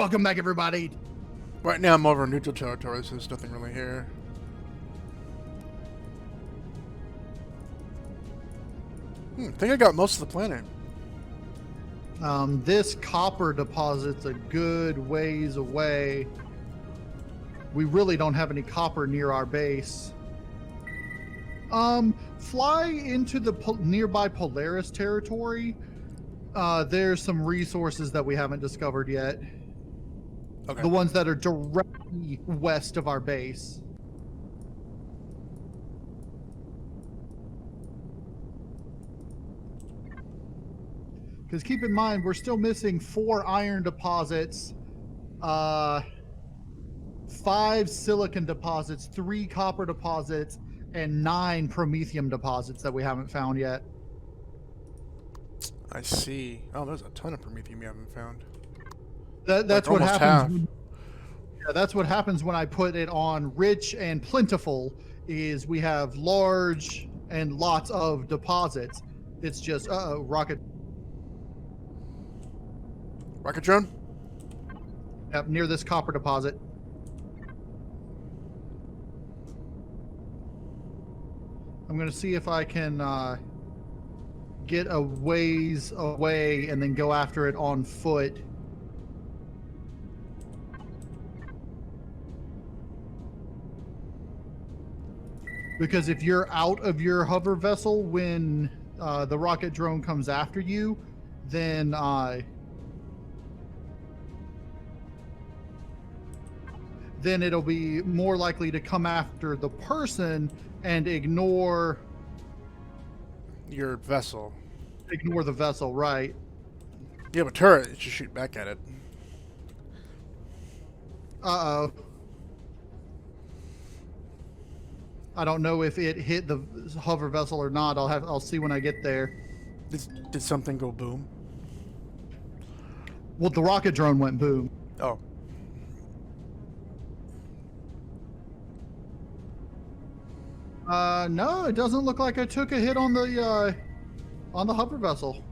Welcome back, everybody. Right now I'm over in neutral territory, so there's nothing really here. I think I got most of the planet. This copper deposit's a good ways away. We really don't have any copper near our base. Fly into the nearby Polaris territory. There's some resources that we haven't discovered yet. Okay. The ones that are directly west of our base. Because keep in mind, we're still missing 4 iron deposits, 5 silicon deposits, 3 copper deposits, and 9 promethium deposits that we haven't found yet. I see. Oh, there's a ton of promethium you haven't found. That's like what almost happens. Yeah, that's what happens when I put it on rich and plentiful. Is we have large and lots of deposits. It's just rocket drone? Yep, near this copper deposit. I'm gonna see if I can get a ways away and then go after it on foot. Because if you're out of your hover vessel when the rocket drone comes after you, then it'll be more likely to come after the person and ignore your vessel. Ignore the vessel, right? You have a turret, you should shoot back at it. Uh-oh. I don't know if it hit the hover vessel or not. I'll see when I get there. Did something go boom? Well, the rocket drone went boom. Oh. No, it doesn't look like I took a hit on the hover vessel.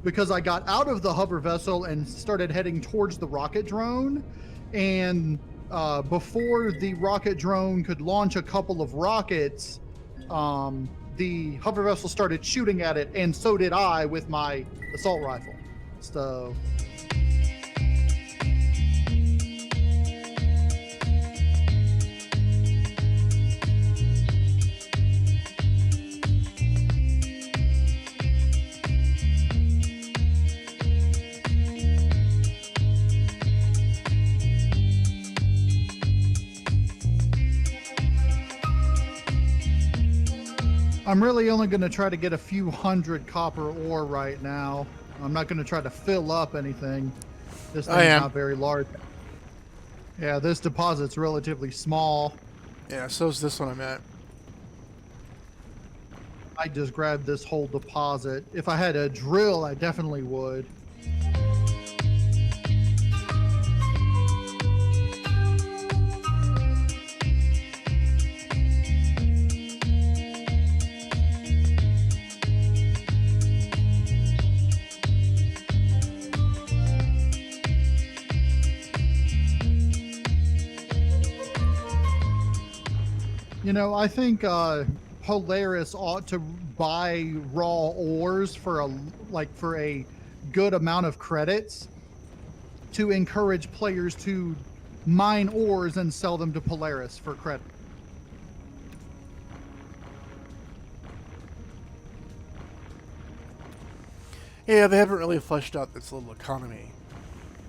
Because I got out of the hover vessel and started heading towards the rocket drone, and before the rocket drone could launch a couple of rockets, the hover vessel started shooting at it, and so did I with my assault rifle. So I'm really only going to try to get a few hundred copper ore right now. I'm not going to try to fill up anything. This thing's not very large. Yeah, this deposit's relatively small. Yeah, so's this one I'm at. I just grabbed this whole deposit. If I had a drill, I definitely would. You know, I think Polaris ought to buy raw ores for a good amount of credits to encourage players to mine ores and sell them to Polaris for credit. Yeah, they haven't really fleshed out this little economy.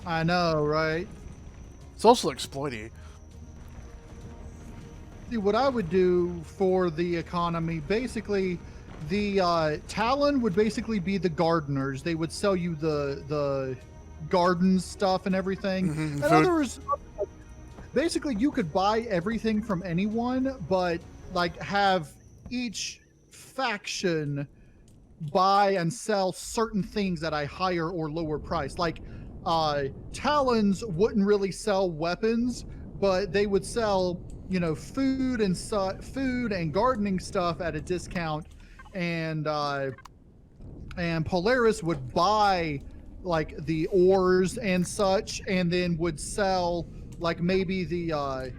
I know, right? It's also exploity. See, what I would do for the economy, basically, the Talon would basically be the gardeners. They would sell you the garden stuff and everything. Mm-hmm. In other words, basically, you could buy everything from anyone, but like have each faction buy and sell certain things at a higher or lower price. Like Talons wouldn't really sell weapons, but they would sell, you know, food and gardening stuff at a discount, and and Polaris would buy like the ores and such, and then would sell like maybe the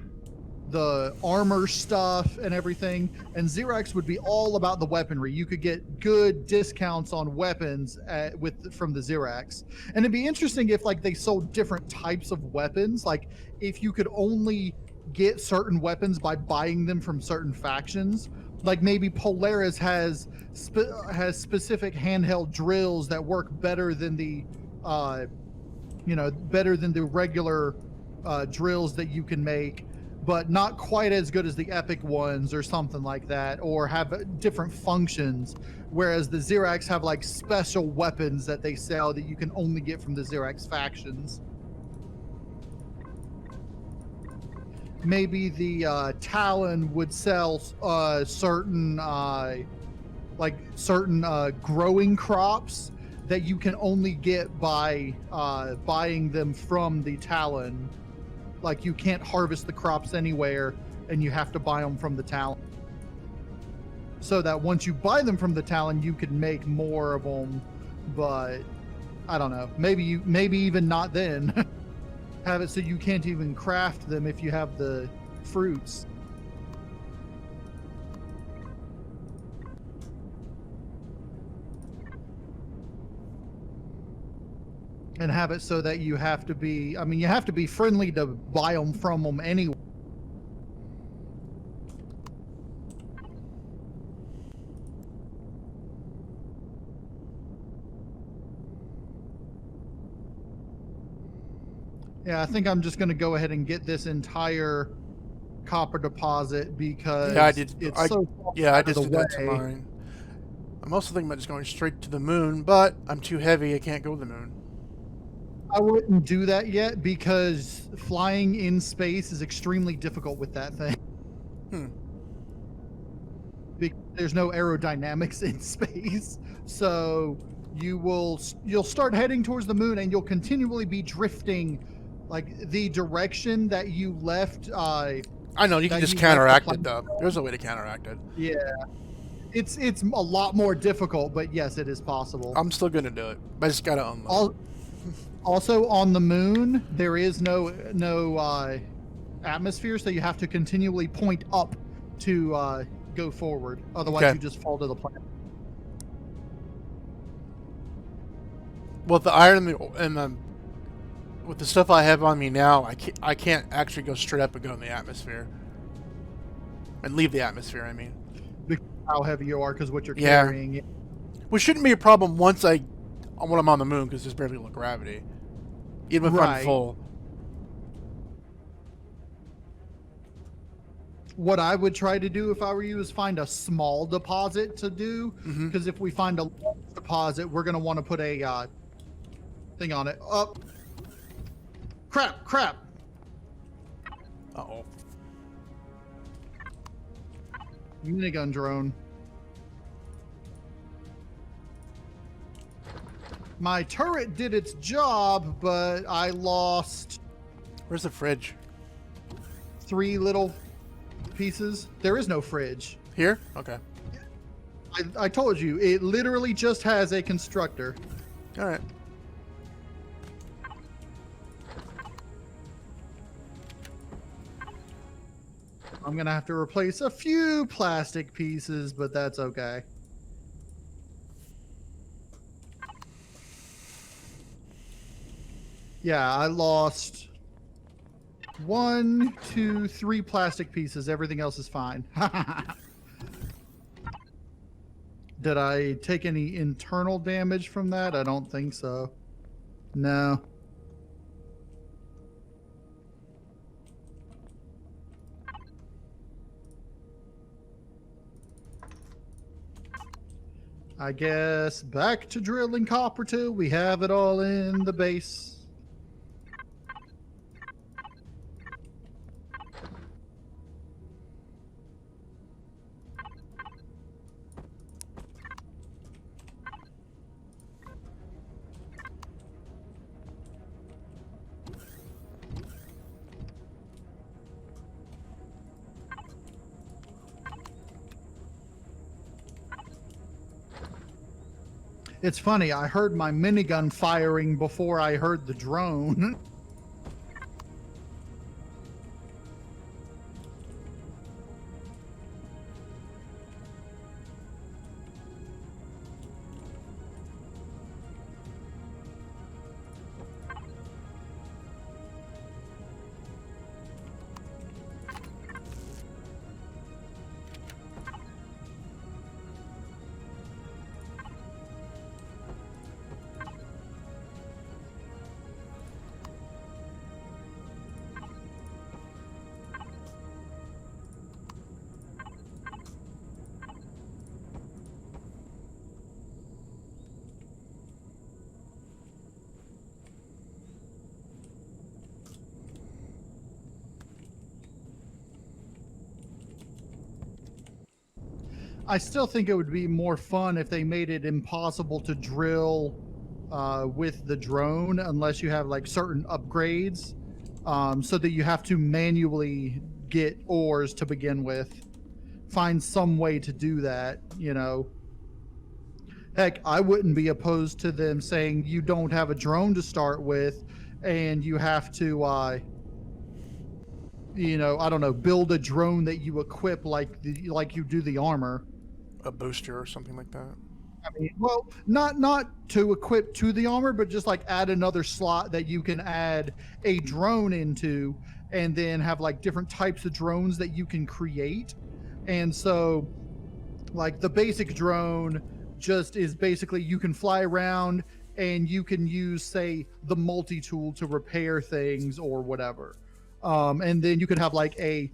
armor stuff and everything, and Xerox would be all about the weaponry. You could get good discounts on weapons from the Xerox, and it'd be interesting if like they sold different types of weapons, like if you could only get certain weapons by buying them from certain factions. Like maybe Polaris has specific handheld drills that work better than the better than the regular drills that you can make, but not quite as good as the epic ones or something like that, or have different functions, whereas the Xerox have like special weapons that they sell that you can only get from the Xerox factions. Maybe the Talon would sell certain growing crops that you can only get by buying them from the Talon. Like you can't harvest the crops anywhere, and you have to buy them from the Talon. So that once you buy them from the Talon, you could make more of them. But I don't know. Maybe even not then. Have it so you can't even craft them if you have the fruits. And have it so that you have to be, you have to be friendly to buy them from them anyway. Yeah, I think I'm just going to go ahead and get this entire copper deposit because I did do that to way. mine. I'm also thinking about just going straight to the moon, but I'm too heavy. I can't go to the moon. I wouldn't do that yet because flying in space is extremely difficult with that thing. Because there's no aerodynamics in space, so you'll start heading towards the moon, and you'll continually be drifting, like the direction that you left. I know you can just counteract it though. There's a way to counteract it. Yeah, it's a lot more difficult, but yes, it is possible. I'm still gonna do it. I just gotta unload. Also, on the moon, there is no atmosphere, so you have to continually point up to go forward. Otherwise, you just fall to the planet. Well, the iron and the with the stuff I have on me now, I can't actually go straight up and go in the atmosphere and leave the atmosphere. I mean, because how heavy you are, because what you're carrying. Yeah. Which shouldn't be a problem when I'm on the moon, because there's barely no gravity, even if I'm full. What I would try to do if I were you is find a small deposit to do, because if we find a large deposit, we're going to want to put a thing on it. Up. Crap. Uh-oh. Minigun drone. My turret did its job, but I lost... Where's the fridge? 3 little pieces. There is no fridge. Here? Okay. I told you, it literally just has a constructor. All right. I'm going to have to replace a few plastic pieces, but that's okay. Yeah, I lost 1, 2, 3 plastic pieces. Everything else is fine. Did I take any internal damage from that? I don't think so. No. I guess back to drilling copper till we have it all in the base. It's funny, I heard my minigun firing before I heard the drone. I still think it would be more fun if they made it impossible to drill with the drone unless you have like certain upgrades, so that you have to manually get ores to begin with. Find some way to do that, you know. Heck, I wouldn't be opposed to them saying you don't have a drone to start with and you have to you know, I don't know, build a drone that you equip like you do the armor. A booster or something like that. I mean, well, not to equip to the armor, but just like add another slot that you can add a drone into, and then have like different types of drones that you can create. And so, like the basic drone just is basically you can fly around and you can use, say, the multi-tool to repair things or whatever. And then you could have like a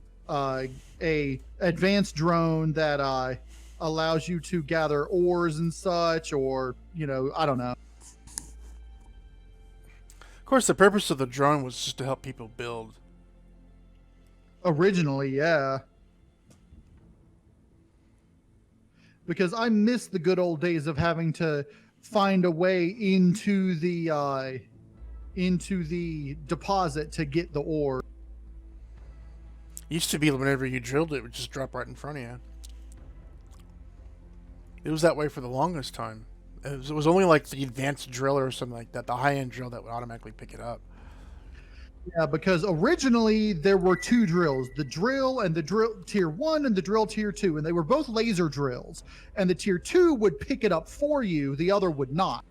advanced drone that allows you to gather ores and such, or, you know, I don't know. Of course, the purpose of the drone was just to help people build. Originally, yeah. Because I miss the good old days of having to find a way into the deposit to get the ore. Used to be whenever you drilled it would just drop right in front of you. It was that way for the longest time. It was only like the advanced driller or something like that, the high-end drill, that would automatically pick it up. Yeah, because originally there were two drills, the drill and the drill tier 1 and the drill tier 2, and they were both laser drills. And the tier 2 would pick it up for you, the other would not.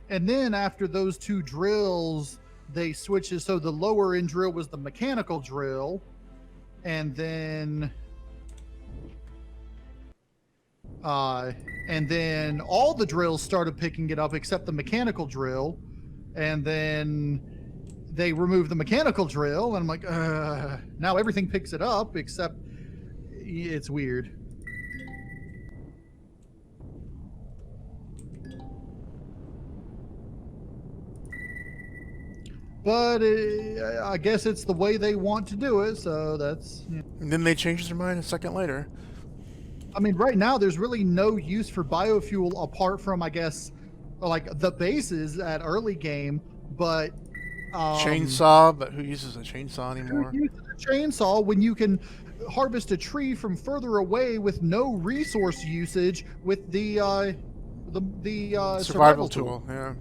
And then after those two drills, they switched it. So the lower end drill was the mechanical drill. And then all the drills started picking it up except the mechanical drill. And then they removed the mechanical drill. And I'm like, now everything picks it up except it's weird. But I guess it's the way they want to do it, so that's... Yeah. And then they changed their mind a second later. I mean, right now, there's really no use for biofuel apart from, I guess, like the bases at early game, but... chainsaw, but who uses a chainsaw anymore? Who uses a chainsaw when you can harvest a tree from further away with no resource usage with the survival tool? Yeah.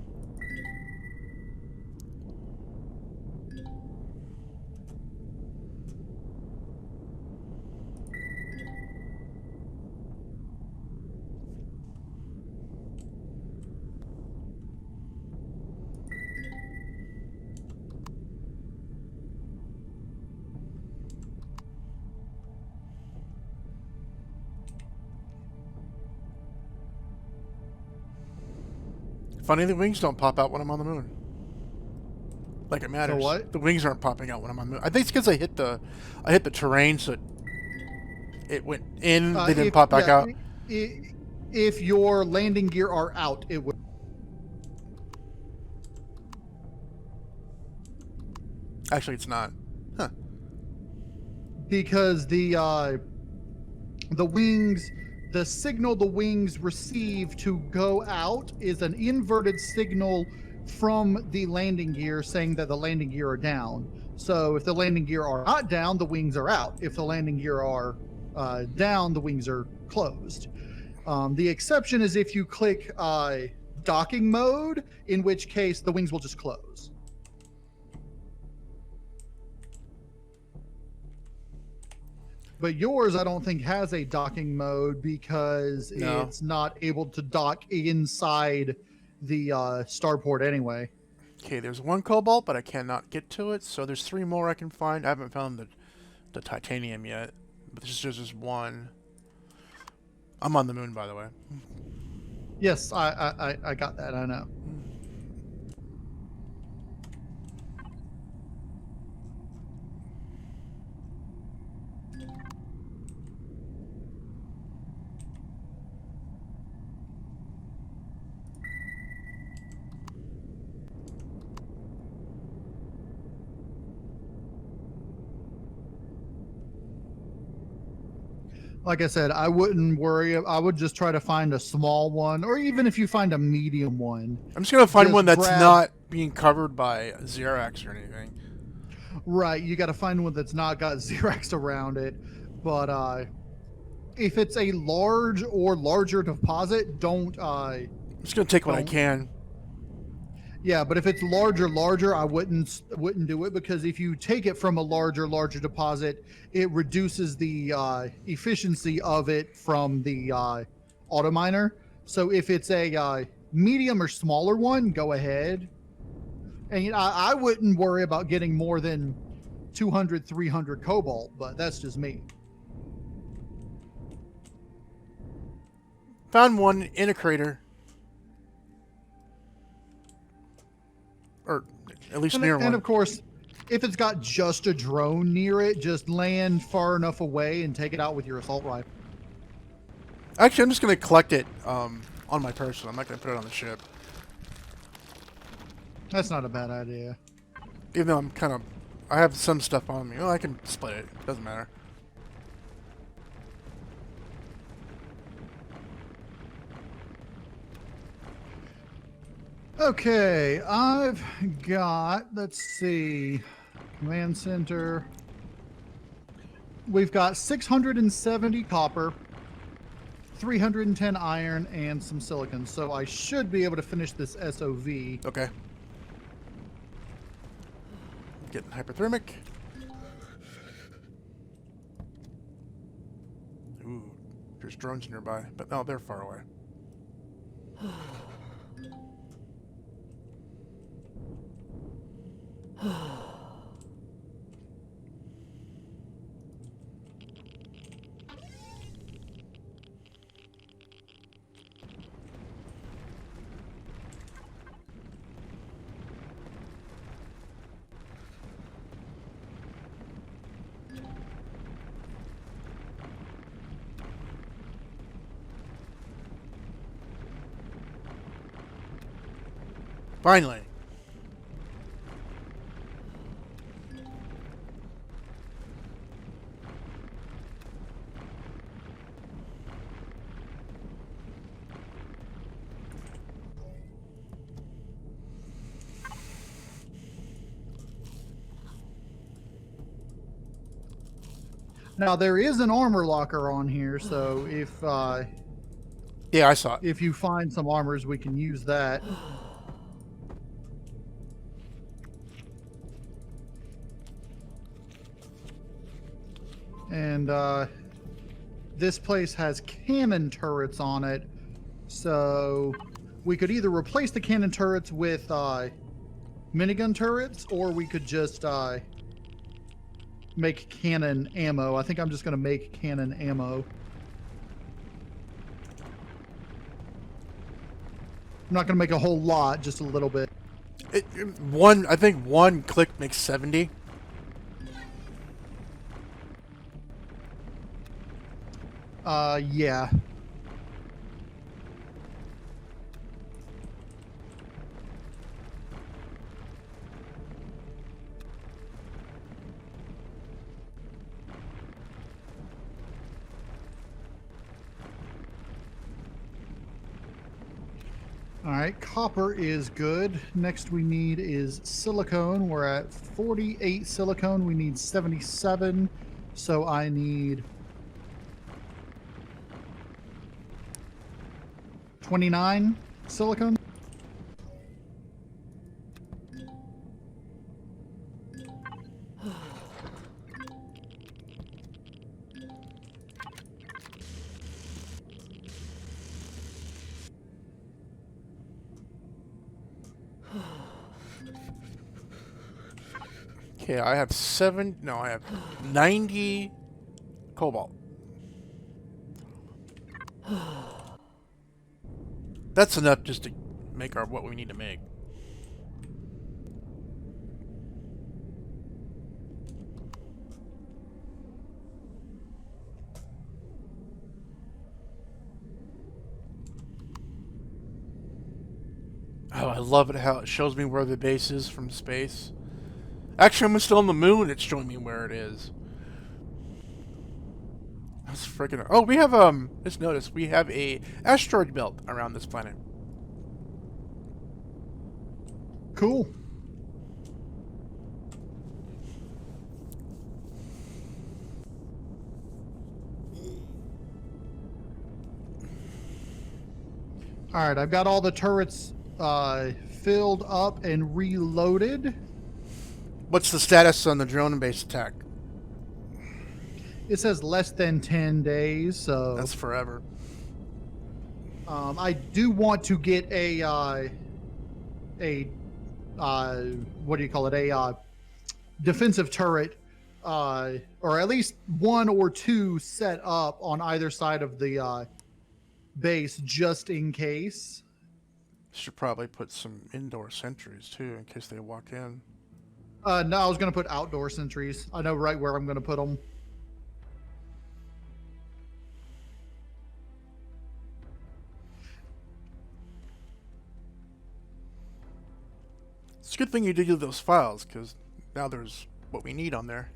Funny, the wings don't pop out when I'm on the moon. Like it matters. The what? The wings aren't popping out when I'm on the moon. I think it's because I hit the terrain, so it went in. They didn't pop back out. If your landing gear are out, it would. Actually, it's not. Huh. Because the the wings, the signal the wings receive to go out is an inverted signal from the landing gear saying that the landing gear are down. So if the landing gear are not down, the wings are out. If the landing gear are down, the wings are closed. The exception is if you click docking mode, in which case the wings will just close. But yours, I don't think, has a docking mode because it's not able to dock inside the starport anyway. Okay, there's one cobalt, but I cannot get to it. So there's 3 more I can find. I haven't found the titanium yet, but there's just one. I'm on the moon, by the way. Yes, I got that. I know. Like I said, I wouldn't worry. I would just try to find a small one, or even if you find a medium one. I'm just gonna find one that's not being covered by Xerox or anything. Right, you got to find one that's not got Xerox around it. But if it's a large or larger deposit, don't. I'm just gonna take what I can. Yeah, but if it's larger, I wouldn't do it, because if you take it from a larger deposit, it reduces the efficiency of it from the auto miner. So if it's a medium or smaller one, go ahead. And I wouldn't worry about getting more than 200, 300 cobalt, but that's just me. Found one in a crater. Or at least near one. And of course, if it's got just a drone near it, just land far enough away and take it out with your assault rifle. Actually, I'm just going to collect it on my person. I'm not going to put it on the ship. That's not a bad idea. Even though I have some stuff on me. Well, I can split it. Doesn't matter. Okay, I've got, let's see, command center. We've got 670 copper, 310 iron, and some silicon. So I should be able to finish this SOV. Okay. Getting hyperthermic. Ooh, there's drones nearby, but no, they're far away. Finally. Now there is an armor locker on here, so if yeah, I saw it. If you find some armors, we can use that. And this place has cannon turrets on it, so we could either replace the cannon turrets with minigun turrets, or we could just make cannon ammo. I think I'm just going to make cannon ammo. I'm not going to make a whole lot, just a little bit. I think one click makes 70. Yeah. All right, copper is good. Next we need is silicone. We're at 48 silicone. We need 77. So I need 29 silicone. Okay, I have I have 90 cobalt. That's enough just to make what we need to make. Oh, I love it how it shows me where the base is from space. Actually, I'm still on the moon. It's showing me where it is. That's freaking. Oh, we have just notice we have a asteroid belt around this planet. Cool. All right, I've got all the turrets filled up and reloaded. What's the status on the drone base attack? It says less than 10 days, so That's forever. I do want to get a what do you call it? A defensive turret, or at least one or two set up on either side of the base, just in case. Should probably put some indoor sentries too, in case they walk in. No, I was going to put outdoor sentries. I know right where I'm going to put them. It's a good thing you did those files, because now there's what we need on there.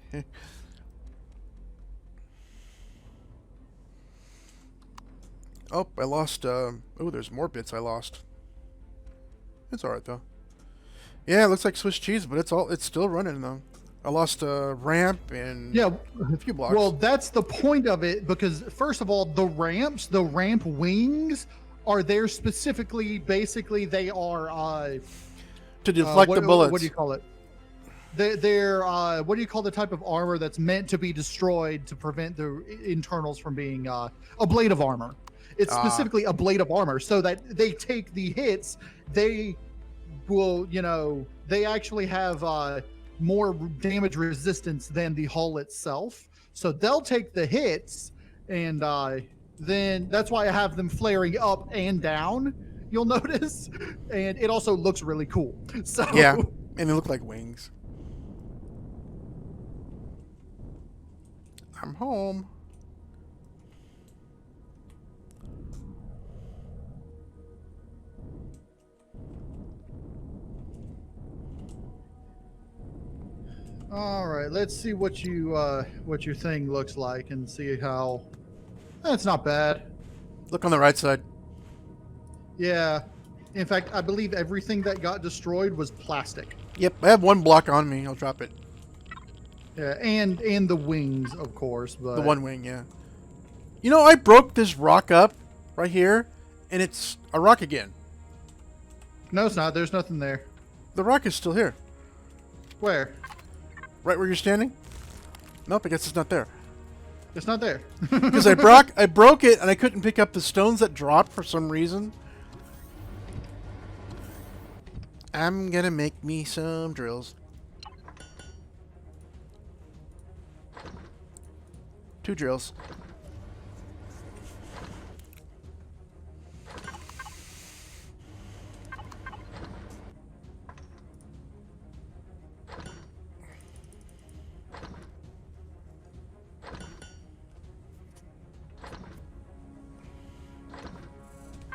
Oh, I lost, oh, there's more bits I lost. It's alright, though. Yeah, it looks like Swiss cheese, but it's still running, though. I lost a ramp and a few blocks. Well, that's the point of it, because first of all, the ramp wings are there specifically. Basically, they are to deflect the bullets. What do you call it? They're what do you call the type of armor that's meant to be destroyed to prevent the internals from being a blade of armor? It's specifically a blade of armor, so that they take the hits. They will, they actually have more damage resistance than the hull itself. So they'll take the hits, and then that's why I have them flaring up and down. You'll notice, and it also looks really cool. So yeah, and they look like wings. I'm home. All right, let's see what your thing looks like and see how. That's not bad. Look on the right side. Yeah. In fact, I believe everything that got destroyed was plastic. Yep, I have one block on me. I'll drop it. Yeah, and the wings, of course, but the one wing, yeah. You know, I broke this rock up right here, and it's a rock again. No, it's not. There's nothing there. The rock is still here. Where? Right where you're standing? Nope, I guess it's not there. It's not there. Because I broke it, and I couldn't pick up the stones that dropped for some reason. I'm gonna make me some drills. 2 drills.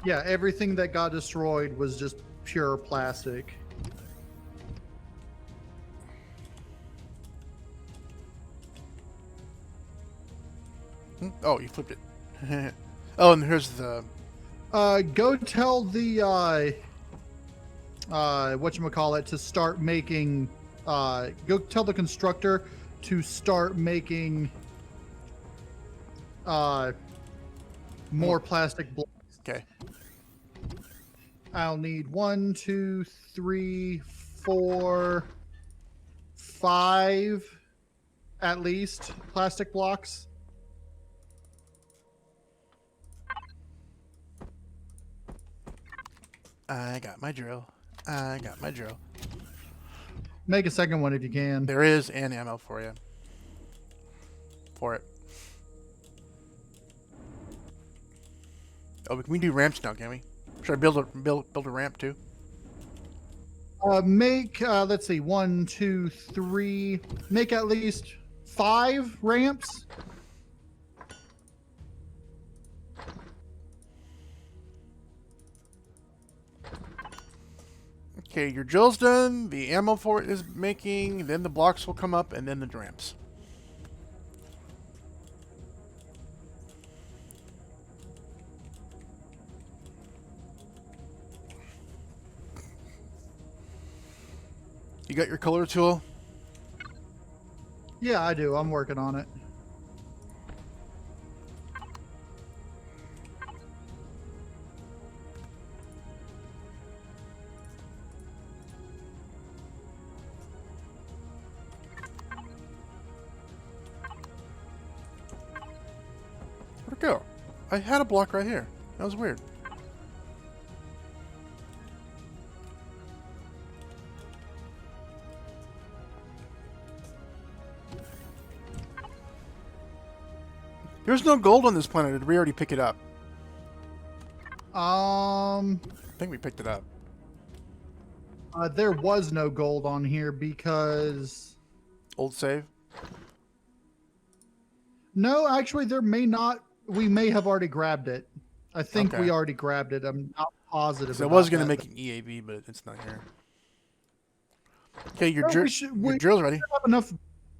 Yeah, everything that got destroyed was just pure plastic. Oh, you flipped it. Oh, and here's the... Go tell the whatchamacallit to start making. Go tell the constructor to start making more plastic blocks. Okay. I'll need 1, 2, 3, 4, 5 at least plastic blocks. I got my drill. I got my drill. Make a second one if you can. There is an ammo for you. For it. Oh, we can do ramps now, can we? Should I build a ramp too? Make let's see, 1, 2, 3. Make at least 5 ramps. Okay, your drill's done. The ammo for it is making. Then the blocks will come up, and then the ramps. You got your color tool? Yeah, I do. I'm working on it. Where'd it go? I had a block right here. That was weird. There's no gold on this planet. Did we already pick it up? I think we picked it up. There was no gold on here because... Old save? No, actually, there may not... We may have already grabbed it. I think Okay. we already grabbed it. I'm not positive. So I about was going to that, make an EAV, but it's not here. Okay, your, No, your drill's ready. have enough.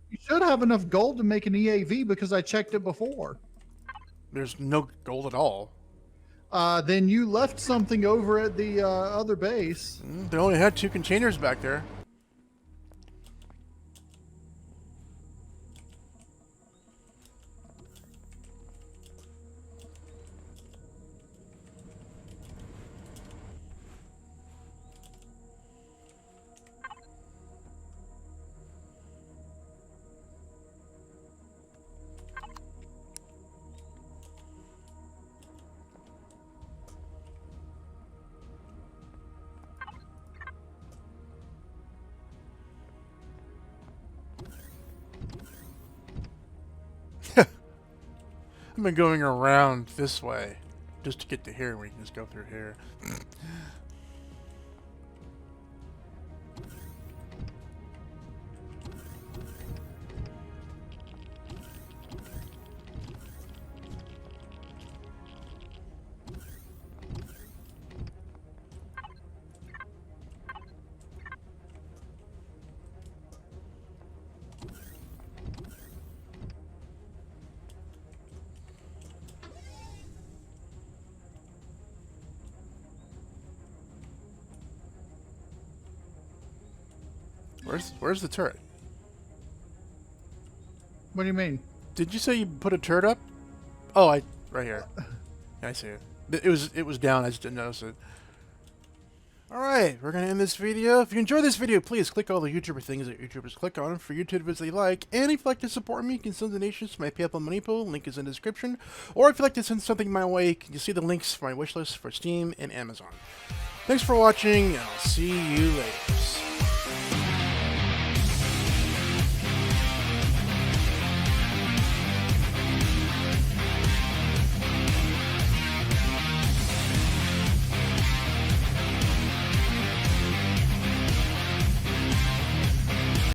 You should have enough gold to make an EAV because I checked it before. There's no gold at all. Then you left something over at the other base. They only had 2 containers back there. I've been going around this way just to get to here. We can just go through here. Where's the turret? What do you mean? Did you say you put a turret up? Oh, right here. Yeah, I see it. It was down. I just didn't notice it. All right, we're gonna end this video. If you enjoyed this video, please click all the YouTuber things that YouTubers click on for YouTube videos they like. And if you'd like to support me, you can send donations to my PayPal Money Pool. Link is in the description. Or if you'd like to send something my way, you can see the links for my wishlist for Steam and Amazon. Thanks for watching, and I'll see you later.